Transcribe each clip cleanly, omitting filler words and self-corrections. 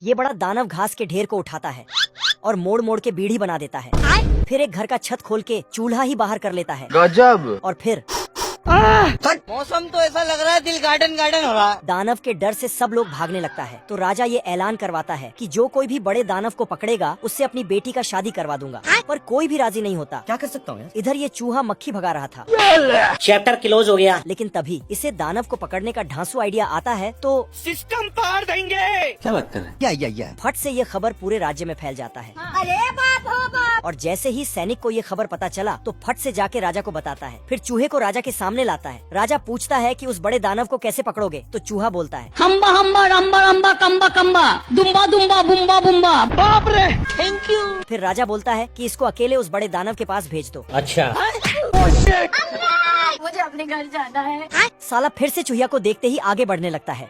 ये बड़ा दानव घास के ढेर को उठाता है और मोड़ मोड़ के बीड़ी बना देता है। फिर एक घर का छत खोल के चूल्हा ही बाहर कर लेता है। गजब। और फिर मौसम तो ऐसा लग रहा है दिल गार्डन गार्डन हो रहा है। दानव के डर से सब लोग भागने लगता है तो राजा ये ऐलान करवाता है कि जो कोई भी बड़े दानव को पकड़ेगा उससे अपनी बेटी का शादी करवा दूंगा। पर कोई भी राजी नहीं होता। क्या कर सकता हूँ? इधर ये चूहा मक्खी भगा रहा था। चैप्टर क्लोज हो गया। लेकिन तभी इसे दानव को पकड़ने का ढांसू आइडिया आता है तो सिस्टम पार देंगे। क्या बात कर रहे हैं? या। फट से ये खबर पूरे राज्य में फैल जाता है। अरे बाप हो बाप। और जैसे ही सैनिक को ये खबर पता चला तो फट से जाके राजा को बताता है। फिर चूहे को राजा के सामने लाता है। राजा पूछता है कि उस बड़े दानव को कैसे पकड़ोगे? तो चूहा बोलता है हम्बा हम्बा रम्बा रम्बा कम्बा कम्बा दुम्बा दुम्बा बुम्बा बुम्बा। बाप रे, थैंक यू। फिर राजा बोलता है कि इसको अकेले उस बड़े दानव के पास भेज दो। अच्छा। मुझे अपने घर जाना है। साला फिर से चूहिया को देखते ही आगे बढ़ने लगता है।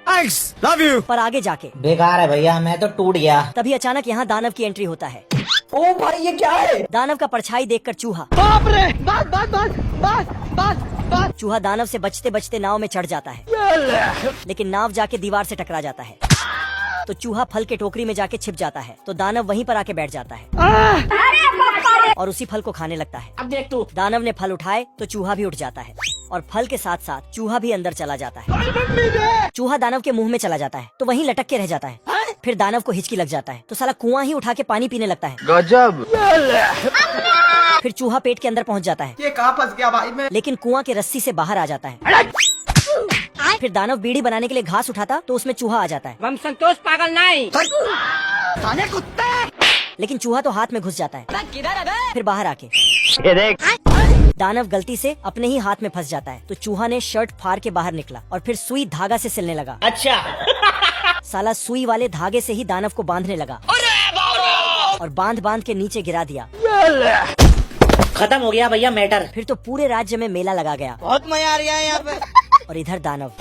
Love you. पर आगे जाके बेकार है भैया, मैं तो टूट गया। तभी अचानक यहाँ दानव की एंट्री होता है। ओ भाई ये क्या है? दानव का परछाई देखकर चूहा बाप रे, बात। चूहा दानव से बचते बचते नाव में चढ़ जाता है। लेकिन नाव जाके दीवार से टकरा जाता है तो चूहा फल के टोकरी में जाके छिप जाता है तो दानव वहीं पर आके बैठ जाता है और उसी फल को खाने लगता है। अब देख तू। दानव ने फल उठाए तो चूहा भी उठ जाता है और फल के साथ साथ चूहा भी अंदर चला जाता है। चूहा दानव के मुंह में चला जाता है तो वहीं लटक के रह जाता है। फिर दानव को हिचकी लग जाता है तो साला कुआं ही उठा के पानी पीने लगता है। गजब। फिर चूहा पेट के अंदर पहुंच जाता है। ये कहाँ फंस गया भाई मैं? लेकिन कुआं के रस्सी से बाहर आ जाता है। फिर दानव बीड़ी बनाने के लिए घास उठाता तो उसमें चूहा आ जाता है। हम संतोष पागल नहीं। लेकिन चूहा तो हाथ में घुस जाता है। फिर बाहर आके ये देख। दानव गलती से अपने ही हाथ में फंस जाता है तो चूहा ने शर्ट फाड़ के बाहर निकला और फिर सुई धागा से सिलने लगा। अच्छा। साला सुई वाले धागे से ही दानव को बांधने लगा और बांध बांध के नीचे गिरा दिया। खत्म हो गया भैया मैटर। फिर तो पूरे राज्य में मेला लगा गया बहुत मजा आ रहा है यहाँ पे। और इधर दानव